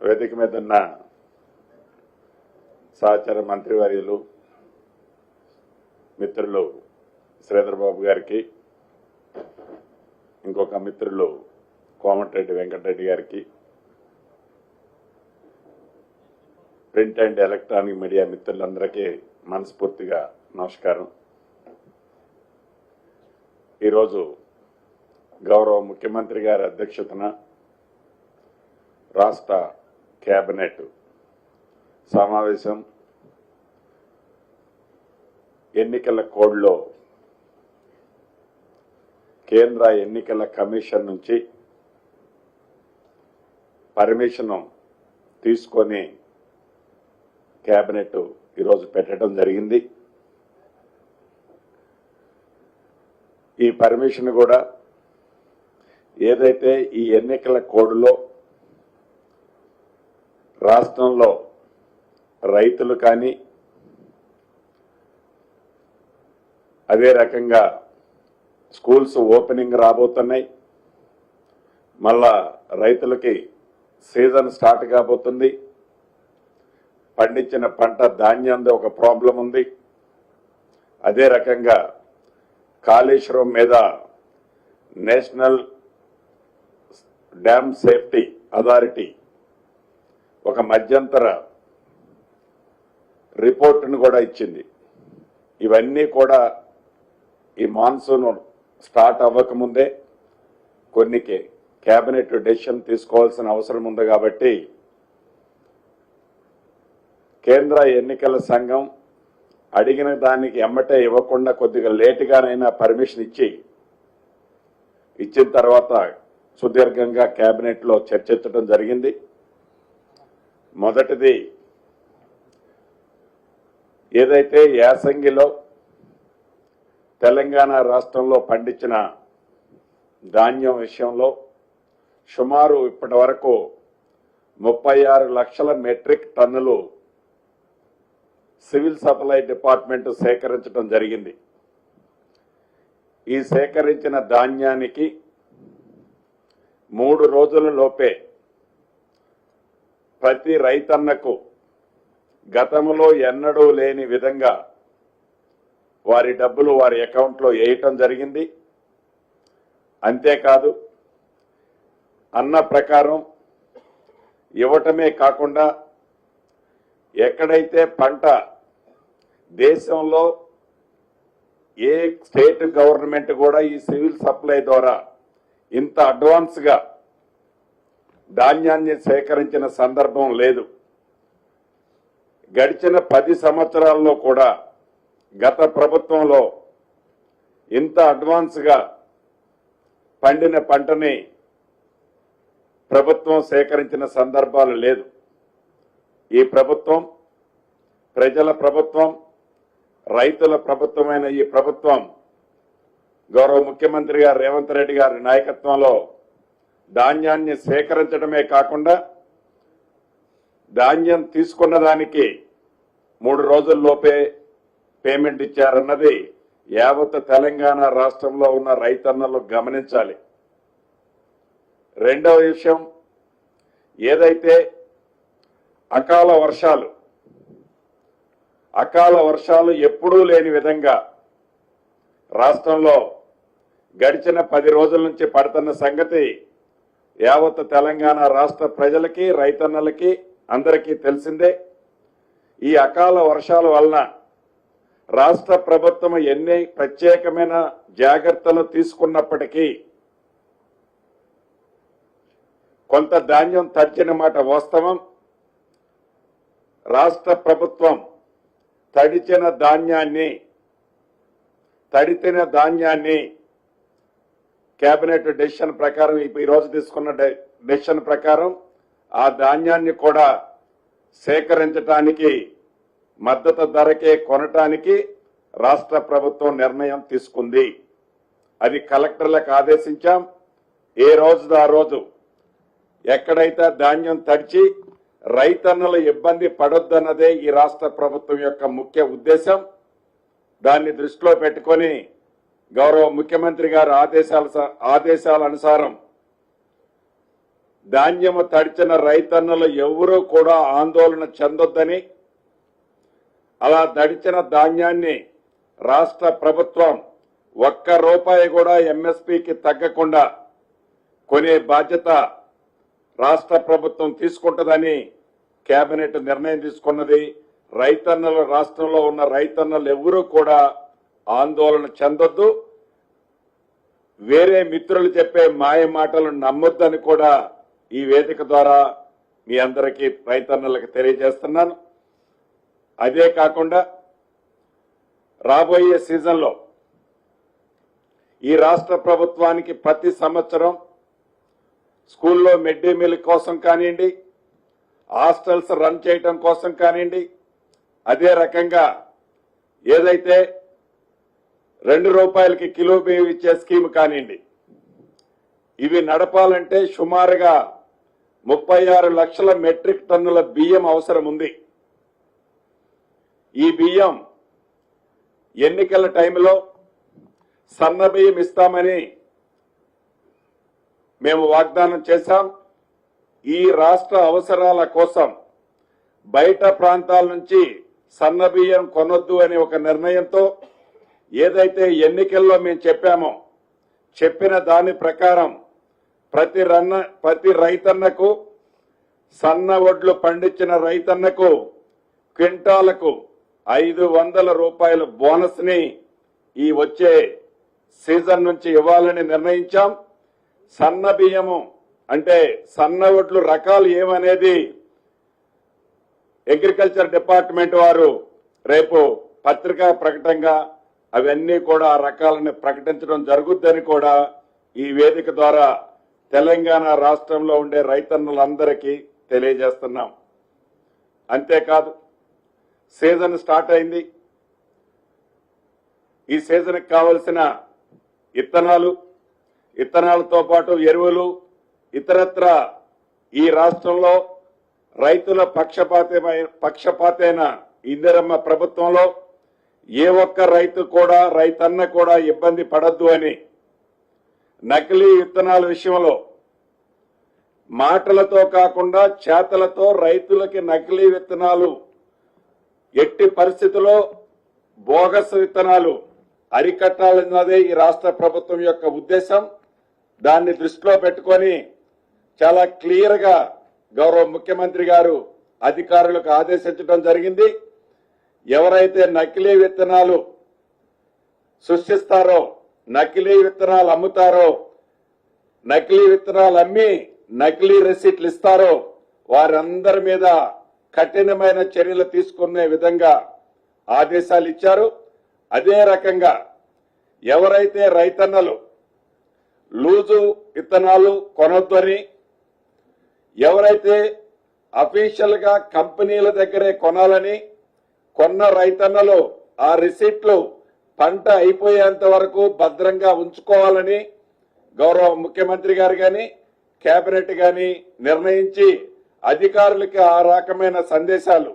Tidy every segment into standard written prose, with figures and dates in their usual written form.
వేదిక మీద ఉన్న సహచర మంత్రివర్యులు మిత్రులు శ్రీధర్ బాబు గారికి, ఇంకొక మిత్రులు కోమటిరెడ్డి వెంకటరెడ్డి గారికి, ప్రింట్ అండ్ ఎలక్ట్రానిక్ మీడియా మిత్రులందరికీ మనస్ఫూర్తిగా నమస్కారం. ఈరోజు గౌరవ ముఖ్యమంత్రి గారి అధ్యక్షతన రాష్ట్ర కేబినెట్ సమావేశం ఎన్నికల కోడ్లో కేంద్ర ఎన్నికల కమిషన్ నుంచి పర్మిషన్ తీసుకొని కేబినెట్ ఈరోజు పెట్టడం జరిగింది. ఈ పర్మిషన్ కూడా ఏదైతే ఈ ఎన్నికల కోడ్లో రాష్ట్రంలో రైతులు కానీ, అదే రకంగా స్కూల్స్ ఓపెనింగ్ రాబోతున్నాయి, మళ్ళా రైతులకి సీజన్ స్టార్ట్ కాబోతుంది, పండించిన పంట ధాన్యంలో ఒక ప్రాబ్లం ఉంది, అదే రకంగా కాళేశ్వరం మీద నేషనల్ డ్యామ్ సేఫ్టీ అథారిటీ ఒక మధ్యంతర రిపోర్టును కూడా ఇచ్చింది. ఇవన్నీ కూడా ఈ మాన్సూన్ స్టార్ట్ అవ్వకముందే కొన్ని కేబినెట్ డెసిషన్ తీసుకోవాల్సిన అవసరం ఉంది. కాబట్టి కేంద్ర ఎన్నికల సంఘం అడిగిన దానికి ఎమ్మటే ఇవ్వకుండా కొద్దిగా లేటుగానైనా పర్మిషన్ ఇచ్చిన తర్వాత సుదీర్ఘంగా కేబినెట్లో చర్చించడం జరిగింది. మొదటిది ఏదైతే యాసంగిలో తెలంగాణ రాష్ట్రంలో పండించిన ధాన్యం విషయంలో సుమారు ఇప్పటి వరకు 36 లక్షల మెట్రిక్ టన్నులు సివిల్ సప్లై డిపార్ట్మెంట్ సేకరించడం జరిగింది. ఈ సేకరించిన ధాన్యానికి 3 రోజుల లోపే ప్రతి రైతన్నకు గతంలో ఎన్నడూ లేని విధంగా వారి డబ్బులు వారి అకౌంట్లో వేయటం జరిగింది. అంతేకాదు అన్న ప్రకారం ఇవ్వటమే కాకుండా ఎక్కడైతే పంట దేశంలో ఏ స్టేట్ గవర్నమెంట్ కూడా ఈ సివిల్ సప్లై ద్వారా ఇంత అడ్వాన్స్గా ధాన్యాన్ని సేకరించిన సందర్భం లేదు. గడిచిన 10 సంవత్సరాల్లో కూడా గత ప్రభుత్వంలో ఇంత అడ్వాన్స్గా పండిన పంటని ప్రభుత్వం సేకరించిన సందర్భాలు లేదు. ఈ ప్రభుత్వం ప్రజల ప్రభుత్వం, రైతుల ప్రభుత్వమైన ఈ ప్రభుత్వం గౌరవ ముఖ్యమంత్రి గారు రేవంత్ రెడ్డి గారి నాయకత్వంలో ధాన్యాన్ని సేకరించడమే కాకుండా ధాన్యం తీసుకున్న దానికి 3 రోజుల్లోపే పేమెంట్ ఇచ్చారన్నది యావత్ తెలంగాణ రాష్ట్రంలో ఉన్న రైతన్నలు గమనించాలి. రెండవ విషయం, ఏదైతే అకాల వర్షాలు ఎప్పుడూ లేని విధంగా రాష్ట్రంలో గడిచిన 10 రోజుల నుంచి పడుతున్న సంగతి యావత్ తెలంగాణ రాష్ట్ర ప్రజలకి, రైతన్నలకి అందరికీ తెలిసిందే. ఈ అకాల వర్షాల వలన రాష్ట్ర ప్రభుత్వం ఎన్ని ప్రత్యేకమైన జాగ్రత్తలు తీసుకున్నప్పటికీ కొంత ధాన్యం తడిచిన మాట వాస్తవం. రాష్ట్ర ప్రభుత్వం తడిచిన ధాన్యాన్ని కేబినెట్ డెసిషన్ ప్రకారం ఈరోజు తీసుకున్న డెసిషన్ ప్రకారం ఆ ధాన్యాన్ని కూడా సేకరించడానికి మద్దతు ధరకే కొనటానికి రాష్ట్ర ప్రభుత్వం నిర్ణయం తీసుకుంది. అది కలెక్టర్లకు ఆదేశించాం. ఏ రోజు ఆ రోజు ఎక్కడైతే ధాన్యం తడిచి రైతన్నలు ఇబ్బంది పడొద్దన్నదే ఈ రాష్ట్ర ప్రభుత్వం యొక్క ముఖ్య ఉద్దేశం. దాన్ని దృష్టిలో పెట్టుకొని గౌరవ ముఖ్యమంత్రి గారి ఆదేశాల అనుసారం ధాన్యము తడిచిన రైతన్నలు ఎవరూ కూడా ఆందోళన చెందొద్దని, అలా తడిచిన ధాన్యాన్ని రాష్ట్ర ప్రభుత్వం ₹1 కూడా ఎంఎస్పీకి తగ్గకుండా కొనే బాధ్యత రాష్ట్ర ప్రభుత్వం తీసుకుంటుందని కేబినెట్ నిర్ణయం తీసుకున్నది. రైతన్నలు, రాష్ట్రంలో ఉన్న రైతన్నలు ఎవరూ కూడా ఆందోళన చెందొద్దు, వేరే మిత్రులు చెప్పే మాయ మాటలు నమ్మొద్దని కూడా ఈ వేదిక ద్వారా మీ అందరికీ రైతన్నలకు తెలియజేస్తున్నాను. అదే కాకుండా రాబోయే సీజన్లో ఈ రాష్ట్ర ప్రభుత్వానికి ప్రతి సంవత్సరం స్కూల్లో మిడ్ డే మీల్ కోసం కానివ్వండి, హాస్టల్స్ రన్ చేయడం కోసం కానివ్వండి, అదే రకంగా ఏదైతే ₹2 కిలో బియ్యం ఇచ్చే స్కీమ్ కానివ్వండి, ఇవి నడపాలంటే సుమారుగా 36 లక్షల మెట్రిక్ టన్నుల బియ్యం అవసరం ఉంది. ఈ బియ్యం ఎన్నికల టైంలో సన్న బియ్యం ఇస్తామని మేము వాగ్దానం చేశాం. ఈ రాష్ట్ర అవసరాల కోసం బయట ప్రాంతాల నుంచి సన్న బియ్యం కొనొద్దు అనే ఒక నిర్ణయంతో ఏదైతే ఎన్నికల్లో మేము చెప్పామో, చెప్పిన దాని ప్రకారం ప్రతి రైతన్నకు, సన్న వడ్లు పండించిన రైతన్నకు క్వింటాలకు ₹500 బోనస్ ని ఈ వచ్చే సీజన్ నుంచి ఇవ్వాలని నిర్ణయించాం. సన్న బియ్యము అంటే సన్న వడ్లు రకాలు ఏమనేది అగ్రికల్చర్ డిపార్ట్మెంట్ వారు రేపు పత్రికా ప్రకటనగా అవన్నీ కూడా ఆ రకాలను ప్రకటించడం జరుగుద్దని కూడా ఈ వేదిక ద్వారా తెలంగాణ రాష్ట్రంలో ఉండే రైతన్నులందరికీ తెలియజేస్తున్నాం. అంతేకాదు, సీజన్ స్టార్ట్ అయింది. ఈ సీజన్కి కావలసిన ఇత్తనాలతో పాటు ఎరువులు, ఇతరత్ర ఈ రాష్ట్రంలో రైతుల పక్షపాతైన ఇందిరమ్మ ప్రభుత్వంలో ఏ ఒక్క రైతన్న కూడా ఇబ్బంది పడద్దు అని నకిలీ విత్తనాల విషయంలో మాటలతో కాకుండా చేతలతో రైతులకి నకిలీ విత్తనాలు, ఎట్టి పరిస్థితుల్లో బోగస్ విత్తనాలు అరికట్టాలన్నదే ఈ రాష్ట్ర ప్రభుత్వం యొక్క ఉద్దేశం. దాన్ని దృష్టిలో పెట్టుకొని చాలా క్లియర్ గా గౌరవ ముఖ్యమంత్రి గారు అధికారులకు ఆదేశించడం జరిగింది. ఎవరైతే నకిలీ విత్తనాలు సృష్టిస్తారో, నకిలీ విత్తనాలు అమ్ముతారో, నకిలీ విత్తనాలు అమ్మి నకిలీ రెసిప్ట్లు ఇస్తారో వారందరి మీద కఠినమైన చర్యలు తీసుకునే విధంగా ఆదేశాలు ఇచ్చారు. అదే రకంగా ఎవరైతే రైతన్నలు లూజు విత్తనాలు కొనొద్దని, ఎవరైతే అఫీషియల్ గా కంపెనీల దగ్గరే కొనాలని, కొన్న రైతన్నలు ఆ రిసిప్ట్లు పంట అయిపోయేంత వరకు భద్రంగా ఉంచుకోవాలని గౌరవ ముఖ్యమంత్రి గారు గాని కేబినెట్ గాని నిర్ణయించి అధికారులకి ఆ రకమైన సందేశాలు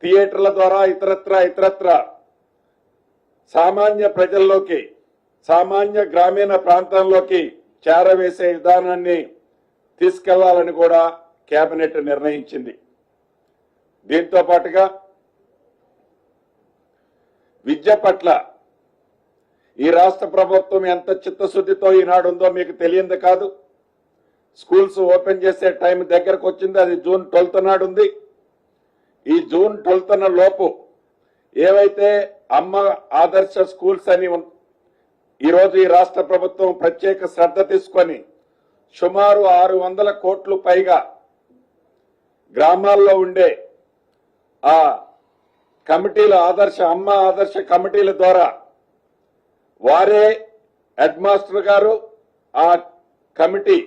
థియేటర్ల ద్వారా ఇతరత్ర సామాన్య ప్రజల్లోకి, సామాన్య గ్రామీణ ప్రాంతంలోకి చేరవేసే విధానాన్ని తీసుకెళ్లాలని కూడా కేబినెట్ నిర్ణయించింది. దీంతో పాటుగా విద్య పట్ల ఈ రాష్ట్ర ప్రభుత్వం ఎంత చిత్తశుద్ధితో ఈనాడు ఉందో మీకు తెలియంది కాదు. స్కూల్స్ ఓపెన్ చేసే టైం దగ్గరకు వచ్చింది. అది June 12 నాడు ఉంది. ఈ June 12 లోపు ఏవైతే అమ్మ ఆదర్శ స్కూల్స్ అని ఈరోజు ఈ రాష్ట్ర ప్రభుత్వం ప్రత్యేక శ్రద్ధ తీసుకొని సుమారు 600 కోట్లు పైగా గ్రామాల్లో ఉండే ఆ కమిటీల అమ్మ ఆదర్శ కమిటీల ద్వారా వారే హెడ్ మాస్టర్ గారు, ఆ కమిటీ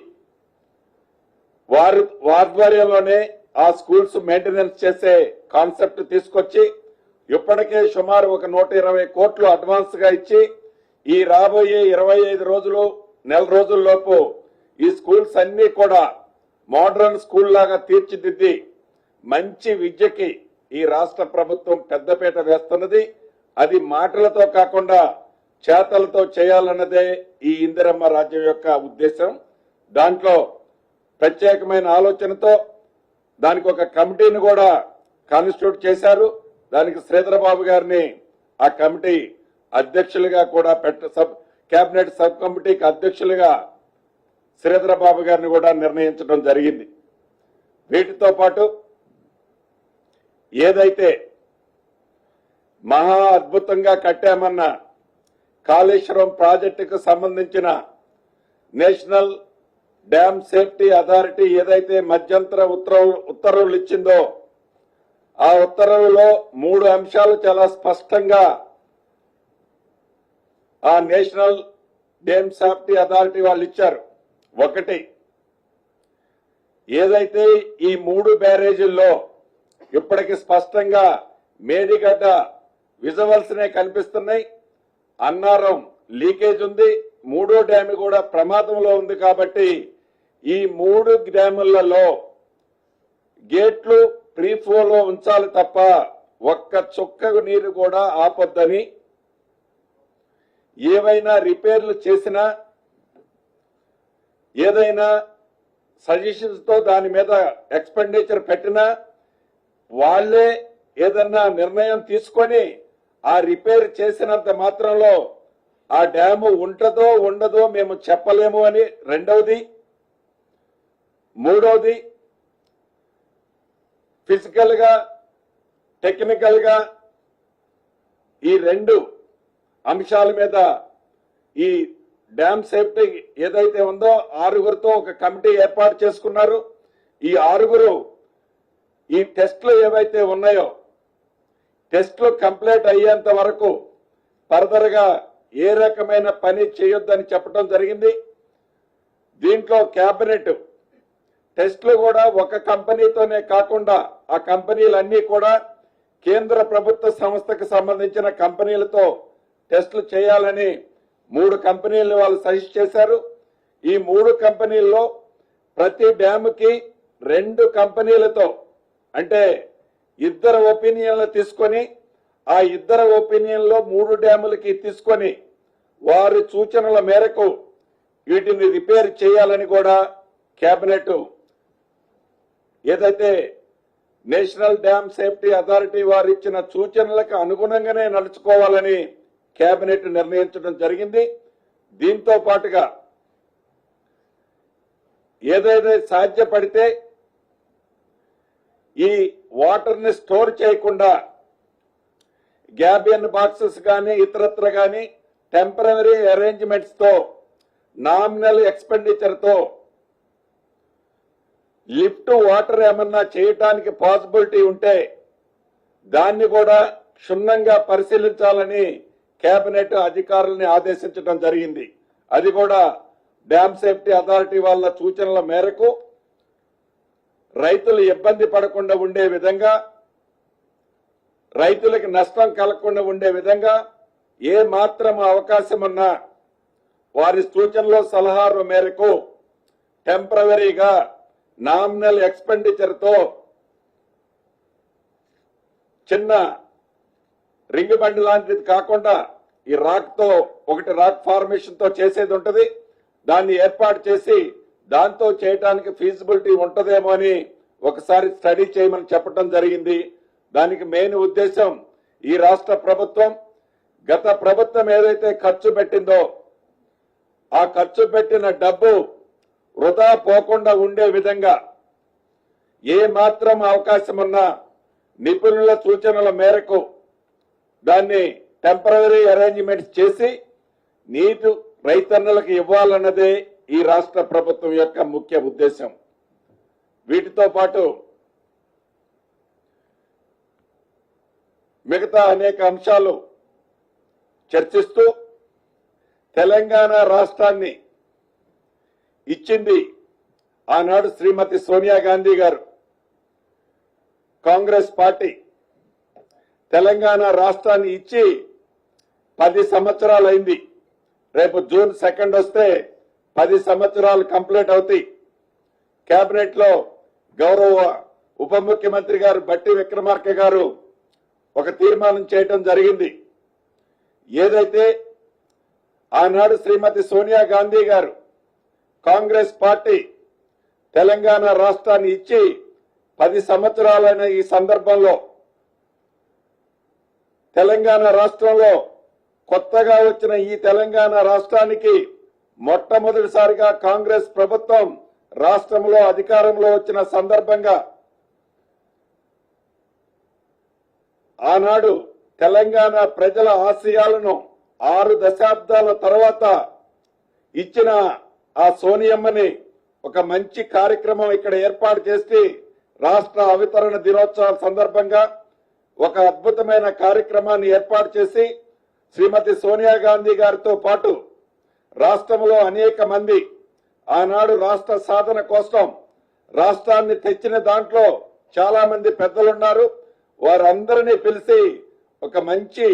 వారి ఆధ్వర్యంలోనే ఆ స్కూల్స్ మెయింటెనెన్స్ చేసే కాన్సెప్ట్ తీసుకొచ్చి ఇప్పటికే సుమారు ఒక 120 కోట్లు అడ్వాన్స్ గా ఇచ్చి ఈ రాబోయే 25 నెల రోజుల్లోపు ఈ స్కూల్స్ అన్ని కూడా మోడర్న్ స్కూల్ లాగా తీర్చిదిద్ది మంచి విద్యకి ఈ రాష్ట్ర ప్రభుత్వం పెద్దపీట వేస్తున్నది. అది మాటలతో కాకుండా చేతలతో చేయాలన్నదే ఈ ఇందిరమ్మ రాజ్యం యొక్క ఉద్దేశం. దాంట్లో ప్రత్యేకమైన ఆలోచనతో దానికి ఒక కమిటీని కూడా కాన్స్టిట్యూట్ చేశారు. దానికి శ్రీధరబాబు గారిని ఆ కమిటీ అధ్యక్షులుగా కూడా కేబినెట్ సబ్ కమిటీకి అధ్యక్షులుగా శ్రీధరబాబు గారిని కూడా నిర్ణయించడం జరిగింది. వీటితో పాటు ఏదైతే మహా అద్భుతంగా కట్టామన్న కాళేశ్వరం ప్రాజెక్టుకు సంబంధించిన నేషనల్ డ్యామ్ సేఫ్టీ అథారిటీ ఏదైతే మధ్యంతర ఉత్తర్వులు ఇచ్చిందో ఆ ఉత్తర్వులో 3 అంశాలు చాలా స్పష్టంగా ఆ నేషనల్ డ్యామ్ సేఫ్టీ అథారిటీ వాళ్ళు ఇచ్చారు. ఒకటి, ఏదైతే ఈ 3 బ్యారేజీల్లో ఇప్పటికి స్పష్టంగా మేడిగడ్డ విజువల్స్నే కనిపిస్తున్నాయి, అన్నారం లీకేజ్ ఉంది, 3వ డ్యామ్ కూడా ప్రమాదంలో ఉంది. కాబట్టి ఈ 3 డ్యాములలో గేట్లు ప్రీ ఫ్లోలో ఉంచాలి తప్ప ఒక్క చుక్క నీరు కూడా ఆపొద్దని, ఏవైనా రిపేర్లు చేసినా ఏదైనా సజెషన్స్ తో దాని మీద ఎక్స్పెండిచర్ పెట్టినా వాళ్లే ఏదన్నా నిర్ణయం తీసుకొని ఆ రిపేర్ చేసినంత మాత్రంలో ఆ డ్యాము ఉంటదో ఉండదో మేము చెప్పలేము అని రెండవది. మూడవది, ఫిజికల్ గా టెక్నికల్ గా ఈ 2 అంశాల మీద ఈ డ్యామ్ సేఫ్టీ ఏదైతే ఉందో 6గురితో ఒక కమిటీ ఏర్పాటు చేసుకున్నారు. ఈ 6గురు ఈ టెస్టులు ఏవైతే ఉన్నాయో టెస్టులు కంప్లీట్ అయ్యేంత వరకు ఫర్దర్ గా ఏ రకమైన పని చేయొద్దని చెప్పడం జరిగింది. దీంట్లో కేబినెట్ టెస్టులు కూడా ఒక కంపెనీతోనే కాకుండా ఆ కంపెనీలన్నీ కూడా కేంద్ర ప్రభుత్వ సంస్థకు సంబంధించిన కంపెనీలతో టెస్టులు చేయాలని 3 కంపెనీలను వాళ్ళు సజెస్ట్ చేశారు. ఈ 3 కంపెనీల్లో ప్రతి డ్యాముకి 2 కంపెనీలతో అంటే 2 ఒపీనియన్లు తీసుకొని ఆ 2 ఒపీనియన్లో 3 డ్యాములకి తీసుకొని వారి సూచనల మేరకు వీటిని రిపేర్ చేయాలని కూడా కేబినెట్ ఏదైతే నేషనల్ డ్యామ్ సేఫ్టీ అథారిటీ వారు ఇచ్చిన సూచనలకు అనుగుణంగానే నడుచుకోవాలని కేబినెట్ నిర్ణయించడం జరిగింది. దీంతో పాటుగా ఏదైతే సాధ్యపడితే ఈ వాటర్ ని స్టోర్ చేయకుండా గ్యాబియన్ బాక్సెస్ కానీ ఇతరత్ర కానీ టెంపరరీ అరేంజ్మెంట్స్ తో నామినల్ ఎక్స్పెండిచర్ తో లిఫ్ట్ వాటర్ ఏమన్నా చేయటానికి పాసిబిలిటీ ఉంటే దాన్ని కూడా క్షుణ్ణంగా పరిశీలించాలని కేబినెట్ అధికారులని ఆదేశించడం జరిగింది. అది కూడా డ్యామ్ సేఫ్టీ అథారిటీ వాళ్ళ సూచనల మేరకు రైతులు ఇబ్బంది పడకుండా ఉండే విధంగా, రైతులకు నష్టం కలగకుండా ఉండే విధంగా ఏ మాత్రం అవకాశం ఉన్నా వారి సూచనల సలహాల మేరకు టెంపరవరీగా నామినల్ ఎక్స్పెండిచర్ తో చిన్న రింగ్ బండి లాంటిది కాకుండా ఈ రాక్ తో ఒకటి రాక్ ఫార్మేషన్ తో చేసేది ఉంటది, దాన్ని ఏర్పాటు చేసి దాంతో చేయడానికి ఫీజిబిలిటీ ఉంటదేమో అని ఒకసారి స్టడీ చేయమని చెప్పడం జరిగింది. దానికి మెయిన్ ఉద్దేశం ఈ రాష్ట్ర ప్రభుత్వం గత ప్రభుత్వం ఏదైతే ఖర్చు పెట్టిందో ఆ ఖర్చు పెట్టిన డబ్బు వృధా పోకుండా ఉండే విధంగా ఏ మాత్రం అవకాశం ఉన్నా నిపుణుల సూచనల మేరకు దాన్ని టెంపరరీ అరేంజ్మెంట్స్ చేసి నీటి రైతన్నలకు ఇవ్వాలన్నదే ఈ రాష్ట్ర ప్రభుత్వం యొక్క ముఖ్య ఉద్దేశం. వీటితో పాటు మిగతా అనేక అంశాలు చర్చిస్తూ తెలంగాణ రాష్ట్రాన్ని ఇచ్చింది ఆనాడు శ్రీమతి సోనియా గాంధీ గారు. కాంగ్రెస్ పార్టీ తెలంగాణ రాష్ట్రాన్ని ఇచ్చి 10 సంవత్సరాలైంది. రేపు జూన్ 2 వస్తే 10 సంవత్సరాలు కంప్లీట్ అవుతాయి. కేబినెట్ లో గౌరవ ఉప ముఖ్యమంత్రి గారు బట్టి విక్రమార్క గారు ఒక తీర్మానం చేయడం జరిగింది. ఏదైతే ఆనాడు శ్రీమతి సోనియా గాంధీ గారు కాంగ్రెస్ పార్టీ తెలంగాణ రాష్ట్రాన్ని ఇచ్చి 10 సంవత్సరాలైన ఈ సందర్భంలో తెలంగాణ రాష్ట్రంలో కొత్తగా వచ్చిన ఈ తెలంగాణ రాష్ట్రానికి మొట్టమొదటిసారిగా కాంగ్రెస్ ప్రభుత్వం రాష్ట్రంలో అధికారంలో వచ్చిన సందర్భంగా ఆనాడు తెలంగాణ ప్రజల ఆశయాలను 6 దశాబ్దాల తర్వాత ఇచ్చిన ఆ సోనియమ్మని ఒక మంచి కార్యక్రమం ఇక్కడ ఏర్పాటు చేసి రాష్ట్ర అవతరణ దినోత్సవం సందర్భంగా ఒక అద్భుతమైన కార్యక్రమాన్ని ఏర్పాటు చేసి శ్రీమతి సోనియా గాంధీ గారితో పాటు రాష్ట్రంలో అనేక మంది ఆనాడు రాష్ట్ర సాధన కోసం రాష్ట్రాన్ని తెచ్చిన దాంట్లో చాలా మంది పెద్దలున్నారు. వారందరినీ పిలిచి ఒక మంచి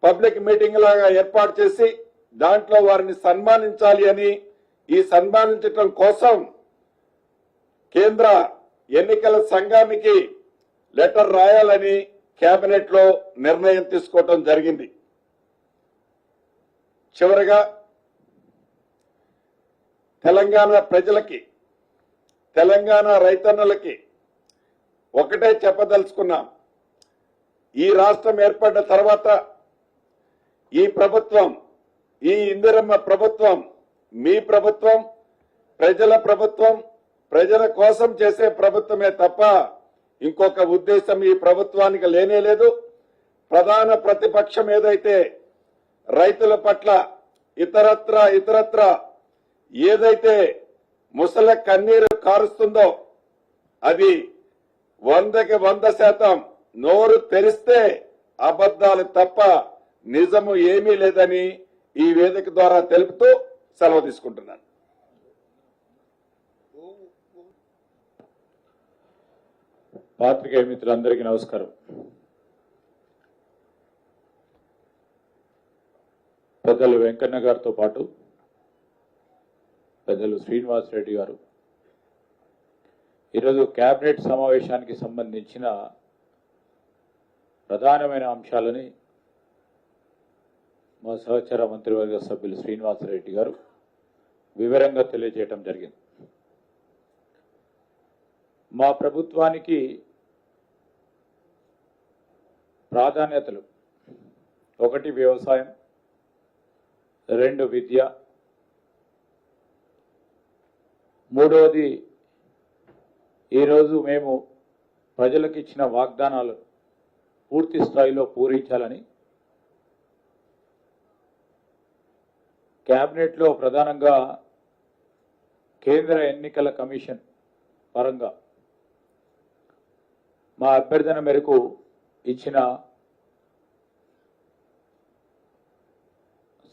పబ్లిక్ మీటింగ్ లాగా ఏర్పాటు చేసి దాంట్లో వారిని సన్మానించాలి అని, ఈ సన్మానించడం కోసం కేంద్ర ఎన్నికల సంఘానికి లెటర్ రాయాలని కేబినెట్ లో నిర్ణయం తీసుకోవడం జరిగింది. చివరగా తెలంగాణ ప్రజలకి, తెలంగాణ రైతన్నలకి ఒకటే చెప్పదలుచుకున్నాం. ఈ రాష్ట్రం ఏర్పడిన తర్వాత ఈ ప్రభుత్వం, ఈ ఇందిరమ్మ ప్రభుత్వం మీ ప్రభుత్వం, ప్రజల ప్రభుత్వం, ప్రజల కోసం చేసే ప్రభుత్వమే తప్ప ఇంకొక ఉద్దేశం ఈ ప్రభుత్వానికి లేనేలేదు. ప్రధాన ప్రతిపక్షం ఏదైతే రైతుల పట్ల ఇతరత్ర ఏదైతే ముసల కన్నీరు కారుస్తుందో అది 100కి 100% నోరు తెరిస్తే అబద్దాలు తప్ప నిజము ఏమీ లేదని ఈ వేదిక ద్వారా తెలుపుతూ సెలవు తీసుకుంటున్నాను. పాత్రికేయ మిత్రులందరికీ నమస్కారం. పెద్దలు వెంకన్న గారితో పాటు పెద్దలు శ్రీనివాసరెడ్డి గారు ఈరోజు కేబినెట్ సమావేశానికి సంబంధించిన ప్రధానమైన అంశాలని మా సహచర మంత్రివర్గ సభ్యులు శ్రీనివాసరెడ్డి గారు వివరంగా తెలియజేయడం జరిగింది. మా ప్రభుత్వానికి ప్రాధాన్యతలు: 1 వ్యవసాయం, 2 విద్య, 3వది ఈరోజు మేము ప్రజలకు ఇచ్చిన వాగ్దానాలు పూర్తి స్థాయిలో పూరించాలని కేబినెట్లో ప్రధానంగా కేంద్ర ఎన్నికల కమిషన్ పరంగా మా అభ్యర్థన మేరకు ఇచ్చిన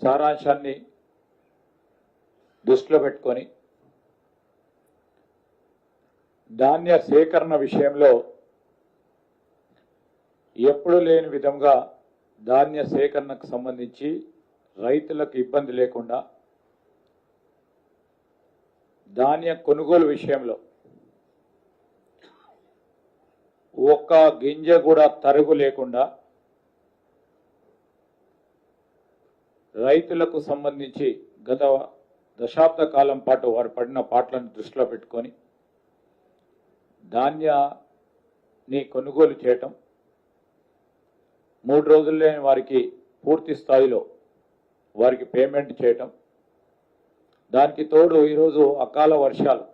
సారాంశాన్ని దృష్టిలో పెట్టుకొని ధాన్య సేకరణ విషయంలో ఎప్పుడు లేని విధంగా ధాన్య సేకరణకు సంబంధించి రైతులకు ఇబ్బంది లేకుండా, ధాన్య కొనుగోలు విషయంలో ఒక్క గింజ కూడా తరుగు లేకుండా రైతులకు సంబంధించి గత దశాబ్ద కాలం పాటు వారు పడిన పాటలను దృష్టిలో పెట్టుకొని ధాన్యాన్ని కొనుగోలు చేయటం, 3 రోజుల్లోనే వారికి పూర్తి స్థాయిలో వారికి పేమెంట్ చేయటం, దానికి తోడు ఈరోజు అకాల వర్షాలు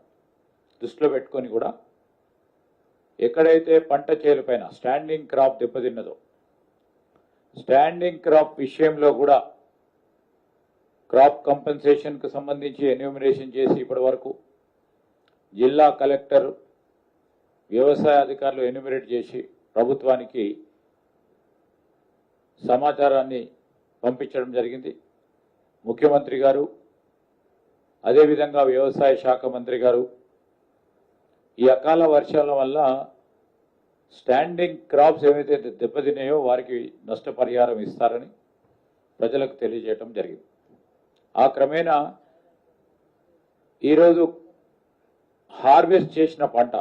దృష్టిలో పెట్టుకొని కూడా ఎక్కడైతే పంట చేలుపైన స్టాండింగ్ క్రాప్ దెబ్బతిన్నదో స్టాండింగ్ క్రాప్ విషయంలో కూడా క్రాప్ కంపెన్సేషన్కు సంబంధించి ఎన్యూమరేషన్ చేసి ఇప్పటి వరకు జిల్లా కలెక్టర్, వ్యవసాయ అధికారులు ఎన్యూమరేట్ చేసి ప్రభుత్వానికి సమాచారాన్ని పంపించడం జరిగింది. ముఖ్యమంత్రి గారు, అదేవిధంగా వ్యవసాయ శాఖ మంత్రి గారు ఈ అకాల వర్షాల వల్ల స్టాండింగ్ క్రాప్స్ ఏవైతే దెబ్బతిన్నాయో వారికి నష్టపరిహారం ఇస్తారని ప్రజలకు తెలియజేయడం జరిగింది. ఆ క్రమేణా ఈరోజు హార్వెస్ట్ చేసిన పంట,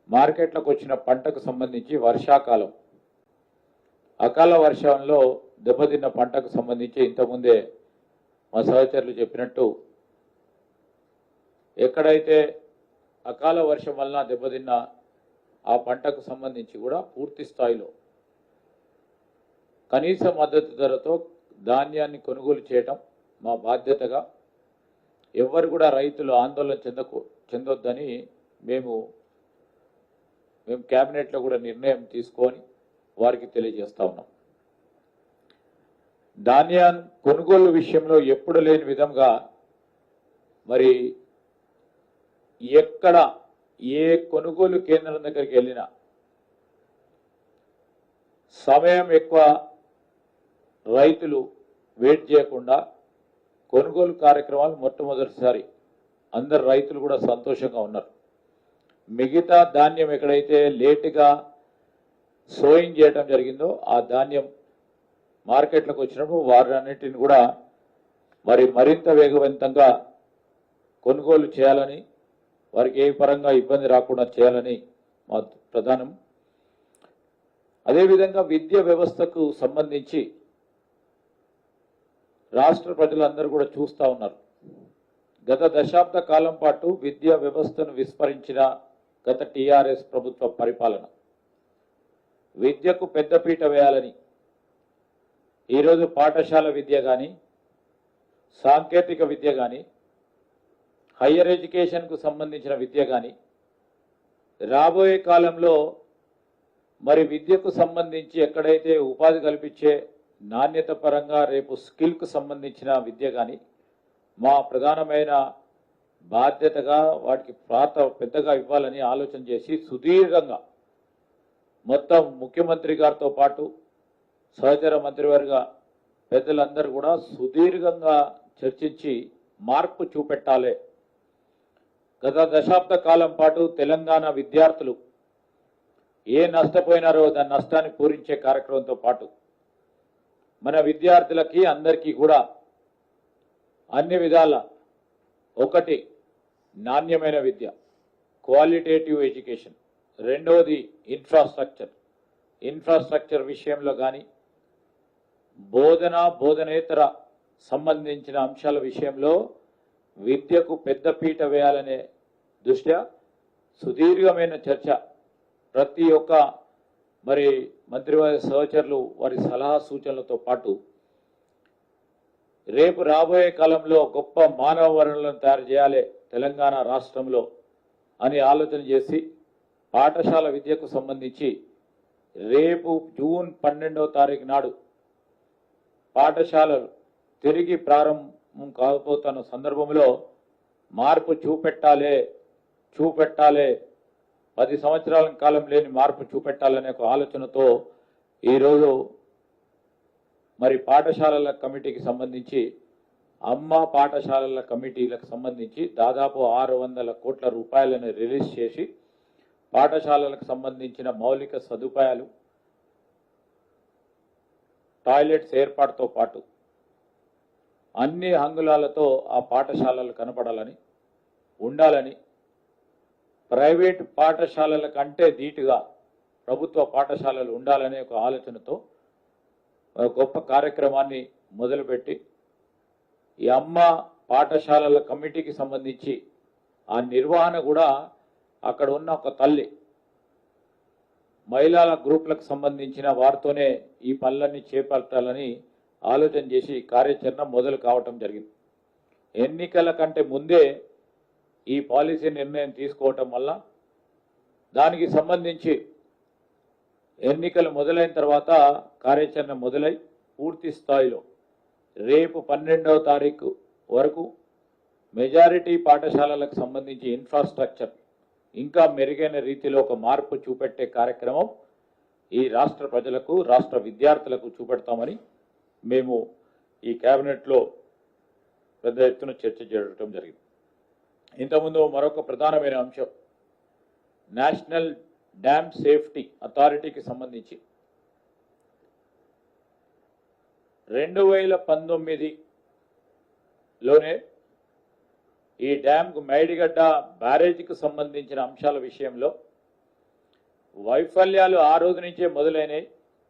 మార్కెట్లకు వచ్చిన పంటకు సంబంధించి వర్షాకాలం అకాల వర్షంలో దెబ్బతిన్న పంటకు సంబంధించి ఇంతకుముందే మా సహచరులు చెప్పినట్టు ఎక్కడైతే అకాల వర్షం వలన దెబ్బతిన్న ఆ పంటకు సంబంధించి కూడా పూర్తి స్థాయిలో కనీస మద్దతు ధరతో ధాన్యాన్ని కొనుగోలు చేయటం మా బాధ్యతగా, ఎవరు కూడా రైతులు ఆందోళన చెందొద్దని మేము కేబినెట్లో కూడా నిర్ణయం తీసుకొని వారికి తెలియజేస్తా ఉన్నాం. ధాన్యం కొనుగోలు విషయంలో ఎప్పుడు లేని విధంగా మరి ఎక్కడ ఏ కొనుగోలు కేంద్రం దగ్గరికి వెళ్ళినా సమయం ఎక్కువ రైతులు వెయిట్ చేయకుండా కొనుగోలు కార్యక్రమాలు మొట్టమొదటిసారి అందరు రైతులు కూడా సంతోషంగా ఉన్నారు. మిగతా ధాన్యం ఎక్కడైతే లేటుగా సోయింగ్ చేయడం జరిగిందో ఆ ధాన్యం మార్కెట్లకు వచ్చినప్పుడు వారన్నిటిని కూడా మరింత వేగవంతంగా కొనుగోలు చేయాలని, వారికి ఏ పరంగా ఇబ్బంది రాకుండా చేయాలని మా ప్రధానం. అదేవిధంగా విద్యా వ్యవస్థకు సంబంధించి రాష్ట్ర ప్రజలందరూ కూడా చూస్తూ ఉన్నారు. గత దశాబ్ద కాలం పాటు విద్యా వ్యవస్థను విస్మరించిన గత టీఆర్ఎస్ ప్రభుత్వ పరిపాలన విద్యకు పెద్దపీట వేయాలని ఈరోజు పాఠశాల విద్య కానీ, సాంకేతిక విద్య కానీ, హయ్యర్ ఎడ్యుకేషన్కు సంబంధించిన విద్య కానీ రాబోయే కాలంలో విద్యకు సంబంధించి ఎక్కడైతే ఉపాధి కల్పించే నాణ్యత పరంగా రేపు స్కిల్కు సంబంధించిన విద్య కానీ మా ప్రధానమైన బాధ్యతగా వాటికి పెద్దగా ఇవ్వాలని ఆలోచన చేసి సుదీర్ఘంగా మొత్తం ముఖ్యమంత్రి గారితో పాటు సహచర మంత్రివర్గ పెద్దలందరూ కూడా సుదీర్ఘంగా చర్చించి మార్పు చూపెట్టాలి. గత దశాబ్ద కాలం పాటు తెలంగాణ విద్యార్థులు ఏ నష్టపోయినారో దాని నష్టాన్ని పూరించే కార్యక్రమంతో పాటు మన విద్యార్థులకి అందరికీ కూడా అన్ని విధాల ఒకటి నాణ్యమైన విద్య, క్వాలిటేటివ్ ఎడ్యుకేషన్, రెండవది ఇన్ఫ్రాస్ట్రక్చర్ విషయంలో కానీ బోధనేతర సంబంధించిన అంశాల విషయంలో విద్యకు పెద్దపీట వేయాలనే దృష్ట్యా సుదీర్ఘమైన చర్చ ప్రతి ఒక్క మంత్రివర్గ సహచరులు వారి సలహా సూచనలతో పాటు రేపు రాబోయే కాలంలో గొప్ప మానవ వనరులను తయారు చేయాలి తెలంగాణ రాష్ట్రంలో అని ఆలోచన చేసి పాఠశాల విద్యకు సంబంధించి రేపు జూన్ 12వ తారీఖు నాడు పాఠశాలలు తిరిగి ప్రారంభం కాబోతున్న సందర్భంలో మార్పు చూపెట్టాలి 10 సంవత్సరాల కాలం లేని మార్పు చూపెట్టాలనే ఒక ఆలోచనతో ఈరోజు పాఠశాలల కమిటీకి సంబంధించి అమ్మ పాఠశాలల కమిటీలకు సంబంధించి దాదాపు 600 కోట్ల రూపాయలను రిలీజ్ చేసి పాఠశాలలకు సంబంధించిన మౌలిక సదుపాయాలు, టాయిలెట్స్ ఏర్పాటుతో పాటు అన్ని అంగుళాలతో ఆ పాఠశాలలు కనపడాలని, ఉండాలని, ప్రైవేటు పాఠశాలల కంటే ధీటుగా ప్రభుత్వ పాఠశాలలు ఉండాలనే ఒక ఆలోచనతో గొప్ప కార్యక్రమాన్ని మొదలుపెట్టి ఈ అమ్మ పాఠశాలల కమిటీకి సంబంధించి ఆ నిర్వహణ కూడా అక్కడ ఉన్న ఒక తల్లి మహిళల గ్రూపులకు సంబంధించిన వారితోనే ఈ పనులన్నీ చేపట్టాలని ఆలోచన చేసి కార్యాచరణ మొదలు కావటం జరిగింది. ఎన్నికల కంటే ముందే ఈ పాలసీ నిర్ణయం తీసుకోవటం వల్ల దానికి సంబంధించి ఎన్నికలు మొదలైన తర్వాత కార్యాచరణ మొదలై పూర్తి స్థాయిలో రేపు 12వ తారీఖు వరకు మెజారిటీ పాఠశాలలకు సంబంధించి ఇన్ఫ్రాస్ట్రక్చర్ ఇంకా మెరుగైన రీతిలో ఒక మార్పు చూపెట్టే కార్యక్రమం ఈ రాష్ట్ర ప్రజలకు, రాష్ట్ర విద్యార్థులకు చూపెడతామని మేము ఈ కేబినెట్లో పెద్ద ఎత్తున చర్చ జరగడం జరిగింది. ఇంతకుముందు మరొక ప్రధానమైన అంశం నేషనల్ డ్యామ్ సేఫ్టీ అథారిటీకి సంబంధించి 2019లోనే ఈ డ్యామ్కు మేడిగడ్డ బ్యారేజీకి సంబంధించిన అంశాల విషయంలో వైఫల్యాలు ఆ రోజు నుంచే మొదలైనవి.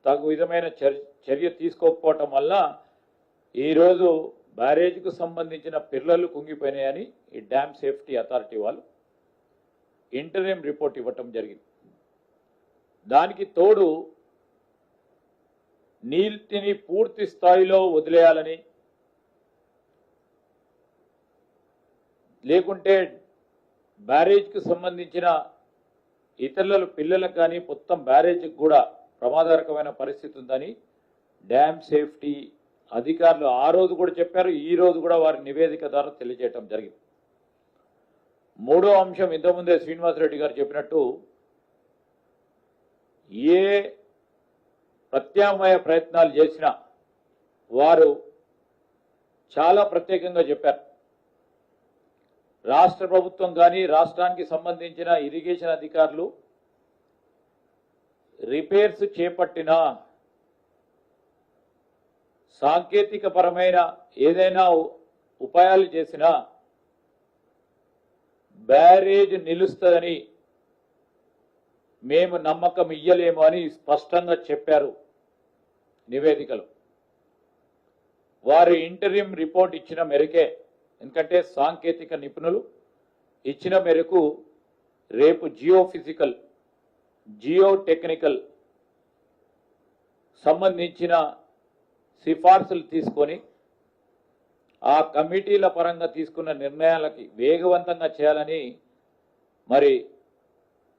తగు విధమైన చర్య తీసుకోకపోవటం వల్ల ఈరోజు బ్యారేజ్కు సంబంధించిన పిల్లలు కుంగిపోయినాయని ఈ డ్యామ్ సేఫ్టీ అథారిటీ వాళ్ళు ఇంటరియం రిపోర్ట్ ఇవ్వటం జరిగింది. దానికి తోడు నీటిని పూర్తి స్థాయిలో వదిలేయాలని, లేకుంటే బ్యారేజ్కు సంబంధించిన ఇతరుల పిల్లలకు కానీ మొత్తం బ్యారేజ్కి కూడా ప్రమాదకరమైన పరిస్థితి ఉందని డ్యామ్ సేఫ్టీ అధికారులు ఆ రోజు కూడా చెప్పారు. ఈ రోజు కూడా వారి నివేదిక ద్వారా తెలియజేయటం జరిగింది. మూడో అంశం, ఇంతకుముందే శ్రీనివాసరెడ్డి గారు చెప్పినట్టు, ఏ ప్రత్యామ్నాయ ప్రయత్నాలు చేసినా వారు చాలా ప్రత్యేకంగా చెప్పారు. రాష్ట్ర ప్రభుత్వం కానీ రాష్ట్రానికి సంబంధించిన ఇరిగేషన్ అధికారులు రిపేర్స్ చేపట్టినా, సాంకేతిక పరమైన ఏదైనా ఉపాయాలు చేసినా బ్యారేజ్ నిలుస్తుందని మేము నమ్మకం ఇయ్యలేము అని స్పష్టంగా చెప్పారు నివేదికలో. వారు ఇంటరియం రిపోర్ట్ ఇచ్చిన మేరకే, ఎందుకంటే సాంకేతిక నిపుణులు ఇచ్చిన మేరకు రేపు జియోఫిజికల్, జియో టెక్నికల్ సంబంధించిన సిఫార్సులు తీసుకొని ఆ కమిటీల పరంగా తీసుకున్న నిర్ణయాలకి వేగవంతంగా చేయాలని మరి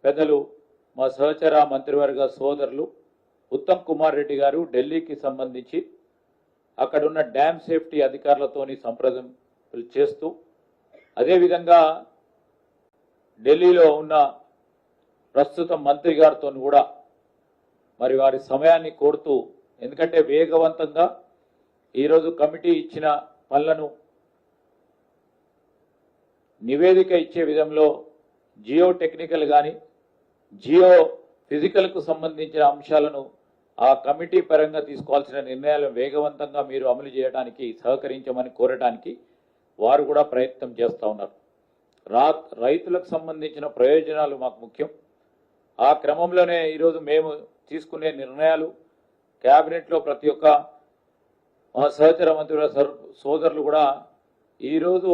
పెద్దలు మా సహచర మంత్రివర్గ సోదరులు ఉత్తమ్ కుమార్ రెడ్డి గారు ఢిల్లీకి సంబంధించి అక్కడున్న డ్యామ్ సేఫ్టీ అధికారులతోని సంప్రదింపులు చేస్తూ, అదేవిధంగా ఢిల్లీలో ఉన్న ప్రస్తుత మంత్రి గారితో కూడా మరి వారి సమయాన్ని కోరుతూ, ఎందుకంటే వేగవంతంగా ఈరోజు కమిటీ ఇచ్చిన పనులను నివేదిక ఇచ్చే విధంలో జియో టెక్నికల్ కానీ జియో ఫిజికల్కు సంబంధించిన అంశాలను ఆ కమిటీ పరంగా తీసుకోవాల్సిన నిర్ణయాలను వేగవంతంగా మీరు అమలు చేయడానికి సహకరించమని కోరడానికి వారు కూడా ప్రయత్నం చేస్తూ ఉన్నారు. రైతులకు సంబంధించిన ప్రయోజనాలు మాకు ముఖ్యం. ఆ క్రమంలోనే ఈరోజు మేము తీసుకునే నిర్ణయాలు క్యాబినెట్లో ప్రతి ఒక్క మా సహచర మంత్రుల సోదరులు కూడా ఈరోజు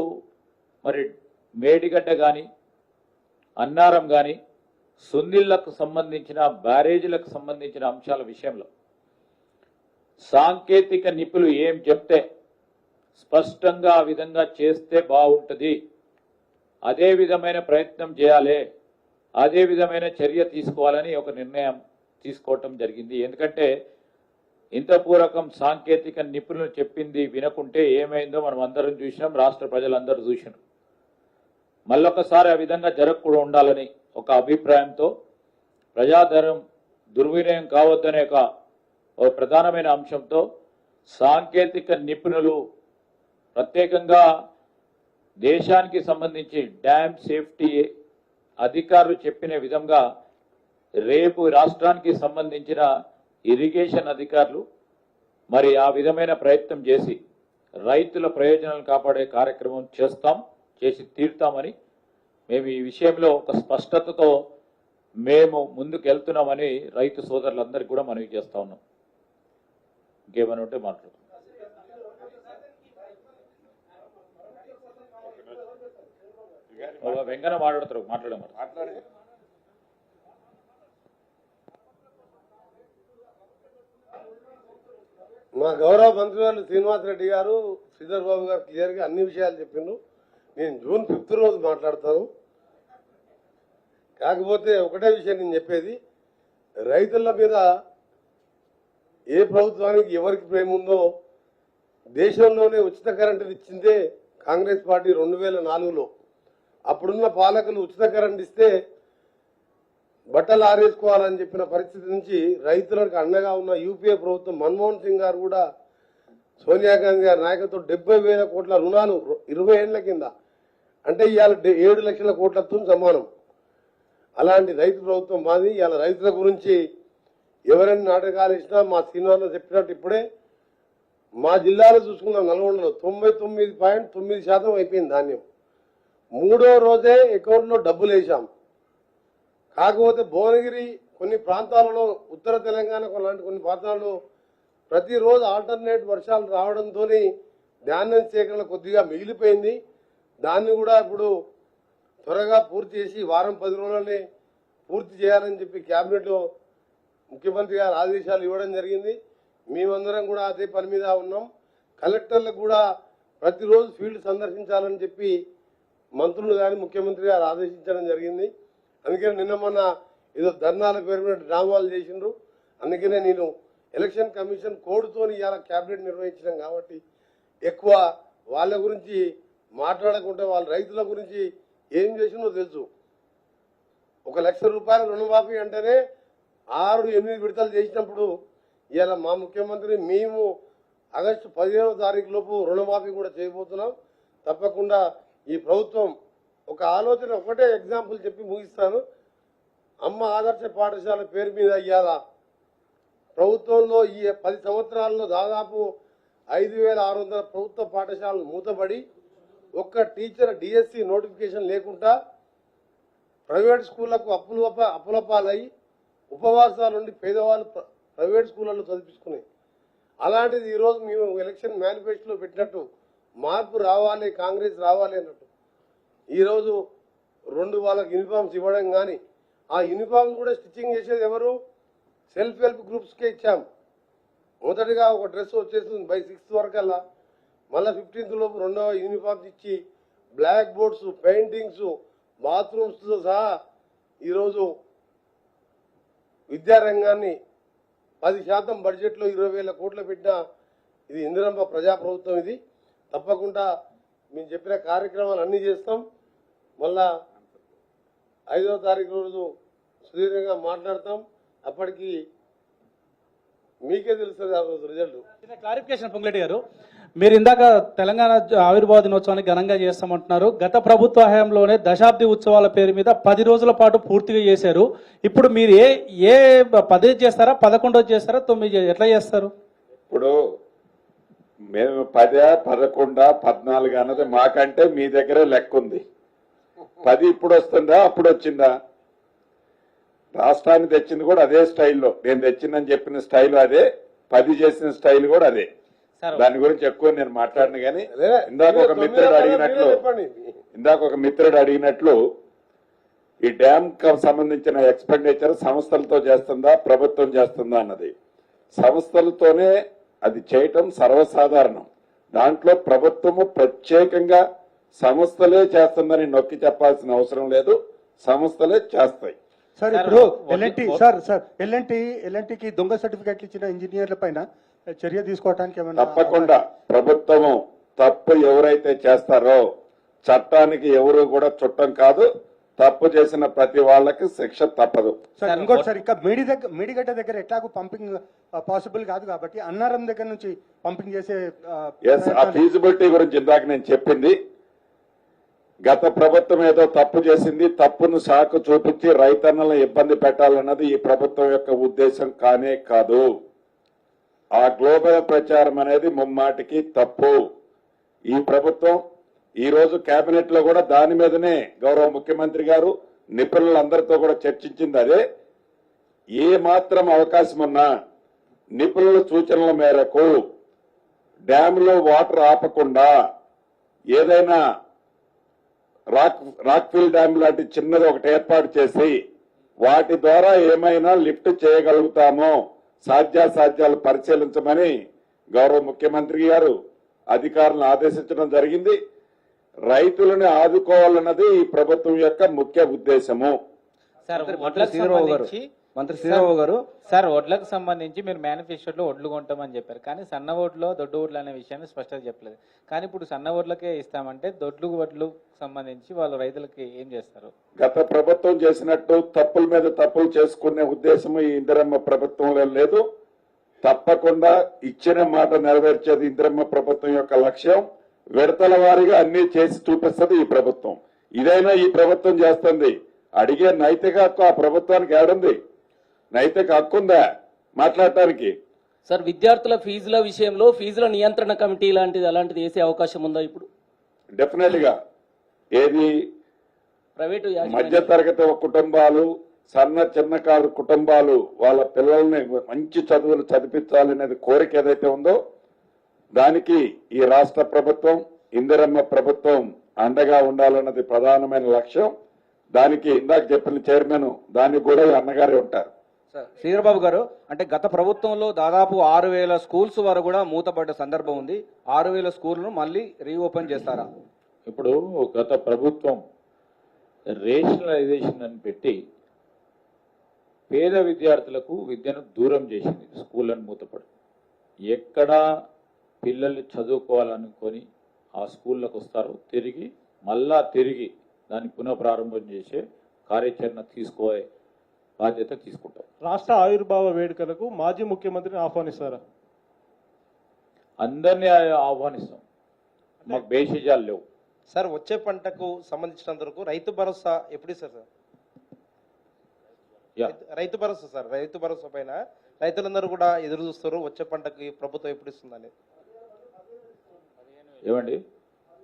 మరి మేడిగడ్డ కానీ అన్నారం కానీ సుందిళ్లకు సంబంధించిన బ్యారేజీలకు సంబంధించిన అంశాల విషయంలో సాంకేతిక నిపుణులు ఏం చెప్తే స్పష్టంగా ఆ విధంగా చేస్తే బాగుంటుంది, అదే విధమైన ప్రయత్నం చేయాలి, అదే విధమైన చర్య తీసుకోవాలని ఒక నిర్ణయం తీసుకోవటం జరిగింది. ఎందుకంటే ఇంతపూర్వకం సాంకేతిక నిపుణులు చెప్పింది వినకుంటే ఏమైందో మనం అందరం చూసినాం, రాష్ట్ర ప్రజలందరూ చూసినాం. మళ్ళొకసారి ఆ విధంగా జరగకుండా ఉండాలని ఒక అభిప్రాయంతో ప్రజాధనం దుర్వినియోగం కావద్దనే ఒక ప్రధానమైన అంశంతో సాంకేతిక నిపుణులు ప్రత్యేకంగా దేశానికి సంబంధించి డ్యామ్ సేఫ్టీ అధికారులు చెప్పిన విధంగా రేపు రాష్ట్రానికి సంబంధించిన ఇరిగేషన్ అధికారులు మరి ఆ విధమైన ప్రయత్నం చేసి రైతుల ప్రయోజనాలను కాపాడే కార్యక్రమం చేసి తీరుతామని మేము ఈ విషయంలో ఒక స్పష్టతతో మేము ముందుకు వెళ్తున్నామని రైతు సోదరులందరికీ కూడా మనవి చేస్తా ఉన్నాం. ఇంకేమైనా ఉంటే మాట్లాడు. వెంకన్న మాట్లాడతారు, మాట్లాడే మా గౌరవ మంత్రివర్యులు శ్రీనివాసరెడ్డి గారు, శ్రీధర్ బాబు గారు క్లియర్గా అన్ని విషయాలు చెప్పిండ్రు. నేను జూన్ 5th రోజు మాట్లాడతాను. కాకపోతే ఒకటే విషయం నేను చెప్పేది, రైతుల మీద ఏ ప్రభుత్వానికి ఎవరికి ప్రేమ ఉందో, దేశంలోనే ఉచిత కరెంటు ఇచ్చిందే కాంగ్రెస్ పార్టీ 2004లో. అప్పుడున్న పాలకులు ఉచిత కరెంట్ ఇస్తే బట్టలు ఆరేసుకోవాలని చెప్పిన పరిస్థితి నుంచి రైతులకు అండగా ఉన్న యూపీఏ ప్రభుత్వం మన్మోహన్ సింగ్ గారు కూడా సోనియా గాంధీ గారి నాయకత్వం 70,000 కోట్ల రుణాలు 20 ఏళ్ల కింద, అంటే ఇవాళ 7 లక్షల కోట్లతో సమానం. అలాంటి రైతు ప్రభుత్వం మాది. ఇవాళ రైతుల గురించి ఎవరైనా నాటకాలు ఇచ్చినా మా శ్రీనివాస చెప్పినట్టు ఇప్పుడే మా జిల్లాలో చూసుకున్న నల్గొండలో 99.9% అయిపోయింది ధాన్యం. 3వ రోజే అకౌంట్లో డబ్బులు వేసాం. కాకపోతే భువనగిరి కొన్ని ప్రాంతాలలో, ఉత్తర తెలంగాణ లాంటి కొన్ని ప్రాంతాల్లో ప్రతిరోజు ఆల్టర్నేట్ వర్షాలు రావడంతో ధాన్యం సేకరణ కొద్దిగా మిగిలిపోయింది. దాన్ని కూడా ఇప్పుడు త్వరగా పూర్తి చేసి వారం 10 రోజుల్లోనే పూర్తి చేయాలని చెప్పి క్యాబినెట్లో ముఖ్యమంత్రి గారు ఆదేశాలు ఇవ్వడం జరిగింది. మేమందరం కూడా అదే పని మీద ఉన్నాం. కలెక్టర్లకు కూడా ప్రతిరోజు ఫీల్డ్ సందర్శించాలని చెప్పి మంత్రులు కానీ ముఖ్యమంత్రి గారు ఆదేశించడం జరిగింది. అందుకని నిన్న మొన్న ఏదో ధర్నాల పేరు మీద డ్రామాలు చేసిండ్రు. అందుకనే నేను ఎలక్షన్ కమిషన్ కోడ్తో ఇవాళ క్యాబినెట్ నిర్వహించినాం కాబట్టి ఎక్కువ వాళ్ళ గురించి మాట్లాడకుండా వాళ్ళ రైతుల గురించి ఏం చేసిందో తెలుసు. 1 లక్ష రూపాయల రుణమాఫీ అంటేనే 6-8 విడతలు చేసినప్పుడు ఇవాళ మా ముఖ్యమంత్రి మేము ఆగస్టు 15వ తారీఖు లోపు రుణమాఫీ కూడా చేయబోతున్నాం. తప్పకుండా ఈ ప్రభుత్వం ఒక ఆలోచన ఒకటే ఎగ్జాంపుల్ చెప్పి ముగిస్తాను. అమ్మ ఆదర్శ పాఠశాల పేరు మీద ఇవాళ ప్రభుత్వంలో ఈ 10 సంవత్సరాల్లో దాదాపు 5,600 ప్రభుత్వ పాఠశాలలు మూతపడి ఒక్క టీచర్ డిఎస్సి నోటిఫికేషన్ లేకుండా ప్రైవేట్ స్కూళ్లకు అప్పులపాలై ఉపవాసాల నుండి పేదవాళ్ళు ప్రైవేట్ స్కూళ్ళలో చదివించుకున్నాయి. అలాంటిది ఈరోజు మేము ఎలక్షన్ మేనిఫెస్టోలో పెట్టినట్టు మార్పు రావాలి, కాంగ్రెస్ రావాలి అన్నట్టు ఈరోజు 2 వాళ్ళకి యూనిఫామ్స్ ఇవ్వడం కానీ ఆ యూనిఫామ్ కూడా స్టిచ్చింగ్ చేసేది ఎవరు? సెల్ఫ్ హెల్ప్ గ్రూప్స్కే ఇచ్చాం. మొదటిగా ఒక డ్రెస్ వచ్చేస్తుంది బై 6th వరకల్లా, మళ్ళీ 15th లోపు 2వ యూనిఫామ్స్ ఇచ్చి బ్లాక్ బోర్డ్స్, పెయింటింగ్స్, బాత్రూమ్స్తో సహా ఈరోజు విద్యారంగాన్ని 10% బడ్జెట్లో 20,000 కోట్లు పెట్టిన ఇది ఇందిరమ్మ ప్రజాప్రభుత్వం. ఇది తప్పకుండా మేము చెప్పిన కార్యక్రమాలు అన్నీ చేస్తాం. మళ్ళా 5వ తారీఖు రోజు సుదీర్ఘంగా మాట్లాడతాం. అప్పటికి మీకే తెలుస్తుంది ఆ రోజు రిజల్ట్. క్లారిఫికేషన్ పొంగులేటి గారు, మీరు ఇందాక తెలంగాణ ఆవిర్భావ దినోత్సవాన్ని ఘనంగా చేస్తామంటున్నారు. గత ప్రభుత్వ హయాంలోనే దశాబ్ది ఉత్సవాల పేరు మీద 10 రోజుల పాటు పూర్తిగా చేశారు. ఇప్పుడు మీరు ఏ 10 చేస్తారా, 11 చేస్తారా, 9 ఎట్లా చేస్తారు? ఇప్పుడు మేము 10, 11, 14 అన్నది మాకంటే మీ దగ్గరే లెక్క ఉంది. 10 ఇప్పుడు వస్తుందా, అప్పుడు వచ్చిందా? రాష్ట్రాన్ని తెచ్చింది కూడా అదే స్టైల్లో, నేను తెచ్చిందని చెప్పిన స్టైల్ అదే, 10 చేసిన స్టైల్ కూడా అదే. దాని గురించి ఎక్కువ నేను మాట్లాడిన కానీ ఇందాక ఒక మిత్రుడు అడిగినట్లు ఈ డ్యామ్ కు సంబంధించిన ఎక్స్పెండిచర్ సంస్థలతో చేస్తుందా, ప్రభుత్వం చేస్తుందా అన్నది. సంస్థలతోనే అది చేయటం సర్వసాధారణం. దాంట్లో ప్రభుత్వము ప్రత్యేకంగా సంస్థలే చేస్తుందని నొక్కి చెప్పాల్సిన అవసరం లేదు, సంస్థలే చేస్తాయి. సార్ ఇప్పుడు ఎల్ఎన్టీకి దొంగ సర్టిఫికెట్లు ఇచ్చిన ఇంజనీర్ల పైన చర్య తీసుకోవడానికి ఏమైనా? తప్పకుండా ప్రభుత్వము తప్పు ఎవరైతే చేస్తారో చట్టానికి ఎవరు కూడా చుట్టం కాదు. తప్పు చేసిన ప్రతి వాళ్ళకి శిక్ష తప్పదు. సార్ ఇంకోటి సార్, ఇంకా మేడిగడ్డ దగ్గర ఎట్లాగూ పంపింగ్ పాసిబుల్ కాదు కాబట్టి అన్నారం దగ్గర నుంచి పంపింగ్ చేసే ఆ ఫీజిబిలిటీ గురించి ఇందాక నేను చెప్పింది. గత ప్రభుత్వం ఏదో తప్పు చేసింది, తప్పును సాకు చూపించి రైతన్నలను ఇబ్బంది పెట్టాలన్నది ఈ ప్రభుత్వం యొక్క ఉద్దేశం కానే కాదు. ఆ గ్లోబల్ ప్రచారం అనేది ముమ్మాటికి తప్పు. ఈ ప్రభుత్వం ఈ రోజు కేబినెట్ లో కూడా దాని మీదనే గౌరవ ముఖ్యమంత్రి గారు నిపుణులందరితో కూడా చర్చించింది అదే. ఏ మాత్రం అవకాశం ఉన్నా నిపుణుల సూచనల మేరకు డ్యామ్ లో వాటర్ ఆపకుండా ఏదైనా రాక్ఫిల్ డ్యామ్ లాంటి చిన్నది ఒకటి ఏర్పాటు చేసి వాటి ద్వారా ఏమైనా లిఫ్ట్ చేయగలుగుతామో సాధ్యాసాధ్యాలు పరిశీలించమని గౌరవ ముఖ్యమంత్రి గారు అధికారులను ఆదేశించడం జరిగింది. రైతులను ఆదుకోవాలన్నది ఈ ప్రభుత్వం యొక్క ముఖ్య ఉద్దేశము. మంత్రి శ్రీరావు గారు సార్, వడ్లకు సంబంధించి మీరు మేనిఫెస్టోలో వడ్లు కొంటామని చెప్పారు, కానీ సన్న ఓట్లు దొడ్డు ఓట్లు అనే విషయాన్ని స్పష్టంగా చెప్పలేదు. కానీ ఇప్పుడు సన్న ఓట్లకే ఇస్తామంటే వడ్లు సంబంధించి వాళ్ళు రైతులకి ఏం చేస్తారు? గత ప్రభుత్వం చేసినట్టు తప్పుల మీద తప్పులు చేసుకునే ఉద్దేశం ఈ ఇందిరమ్మ ప్రభుత్వంలో లేదు. తప్పకుండా ఇచ్చిన మాట నెరవేర్చేది ఇందిరమ్మ ప్రభుత్వం యొక్క లక్ష్యం. విడతల వారీగా అన్ని చేసి చూపిస్తుంది ఈ ప్రభుత్వం. ఇదైనా ఈ ప్రభుత్వం చేస్తుంది. అడిగే నైతిక హక్కు ఆ ప్రభుత్వానికి ఏడుంది? నైతిక హక్కు ఉందా మాట్లాడటానికి? సార్, విద్యార్థుల ఫీజుల విషయంలో ఫీజుల నియంత్రణ కమిటీ అలాంటిది వేసే అవకాశం ఉందా ఇప్పుడు? డెఫినెట్ గా. ఏది ప్రైవేటు మధ్య తరగతి కుటుంబాలు, చిన్నకారు కుటుంబాలు వాళ్ళ పిల్లల్ని మంచి చదువులు చదివించాలనేది కోరిక ఏదైతే ఉందో దానికి ఈ రాష్ట్ర ప్రభుత్వం, ఇందిరమ్మ ప్రభుత్వం అండగా ఉండాలన్నది ప్రధానమైన లక్ష్యం. దానికి ఇందాక చెప్పిన చైర్మన్, దానికి కూడా ఈ అన్నగారే ఉంటారు. సార్ శ్రీధరబాబు గారు, అంటే గత ప్రభుత్వంలో దాదాపు 6,000 స్కూల్స్ వరకు కూడా మూతపడ్డ సందర్భం ఉంది. 6,000 స్కూళ్లను మళ్ళీ రీఓపెన్ చేస్తారా? ఇప్పుడు గత ప్రభుత్వం రేషనలైజేషన్ అని పెట్టి పేద విద్యార్థులకు విద్యను దూరం చేసింది. స్కూళ్ళను మూతపడి ఎక్కడ పిల్లలు చదువుకోవాలనుకొని ఆ స్కూళ్ళకు వస్తారో తిరిగి దాన్ని పునఃప్రారంభం చేసే కార్యాచరణ తీసుకోే బాధ్యత తీసుకుంటాం. రాష్ట్ర ఆవిర్భావ వేడుకలకు మాజీ ముఖ్యమంత్రిని ఆహ్వానిస్తారా? అందరినీ ఆహ్వానిస్తాం. మాకు బేషిజాలు లేవు. సార్ వచ్చే పంటకు సంబంధించినంత వరకు రైతు భరోసా ఎప్పుడు ఇస్తారు సార్? రైతు భరోసా సార్, రైతు భరోసా పైన రైతులందరూ కూడా ఎదురు చూస్తారు. వచ్చే పంటకి ప్రభుత్వం ఎప్పుడు ఇస్తుందని. ఏమండి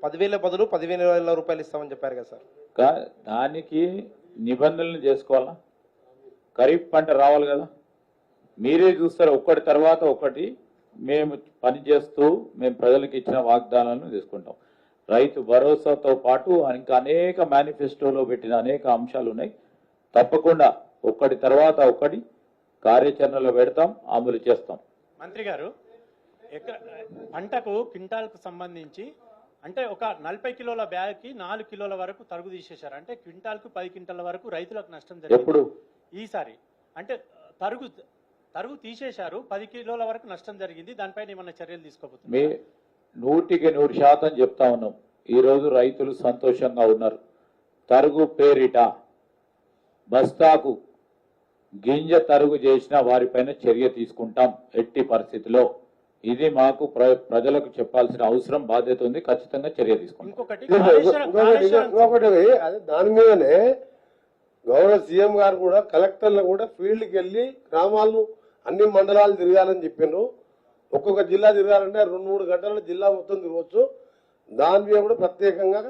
10,000 బదులు 15,000 రూపాయలు ఇస్తామని చెప్పారు కదా సార్. దానికి నిబంధనలు చేసుకోవాలా? ఖరీఫ్ పంట రావాలి కదా. మీరే చూస్తారు ఒకటి తర్వాత ఒకటి మేము పనిచేస్తూ మేము ప్రజలకు ఇచ్చిన వాగ్దానాలను తీసుకుంటాం. రైతు భరోసాతో పాటు ఇంకా అనేక మేనిఫెస్టోలో పెట్టిన అనేక అంశాలు ఉన్నాయి. తప్పకుండా ఒకటి తర్వాత ఒకటి కార్యాచరణలో పెడతాం, అమలు చేస్తాం. మంత్రి గారు, పంటకు క్వింటాల్కు సంబంధించి అంటే ఒక 40 కిలోల బ్యాగ్కి 4 కిలోల వరకు తరుగు తీసేశారు. అంటే క్వింటాల్కు 10 క్వింటాల వరకు రైతులకు నష్టం జరిగింది. ఎప్పుడు ఈసారి అంటే తరుగు తీసేశారు, 10 కిలోల వరకు నష్టం జరిగింది. దానిపైన ఏమన్నా చర్యలు తీసుకోబోతున్నారు? మీ 100% చెప్తా ఉన్నాం. ఈరోజు రైతులు సంతోషంగా ఉన్నారు. తరుగు పేరిట బస్తాకు గింజ తరుగు చేసిన వారిపైన చర్య తీసుకుంటాం ఎట్టి పరిస్థితిలో. ఇది మాకు ప్రజలకు చెప్పాల్సిన అవసరం, బాధ్యత ఉంది. ఖచ్చితంగా చర్య తీసుకుంటాం. ఇంకొకటి అదే దాని మీదనే గౌరవ సీఎం గారు కూడా కలెక్టర్లు కూడా ఫీల్డ్కి వెళ్ళి గ్రామాలను అన్ని మండలాలు తిరగాలని చెప్పిండ్రు. ఒక్కొక్క జిల్లా తిరగాలంటే 2-3 గంటల జిల్లా మొత్తం తిరగవచ్చు. దాని మీద కూడా ప్రత్యేకంగా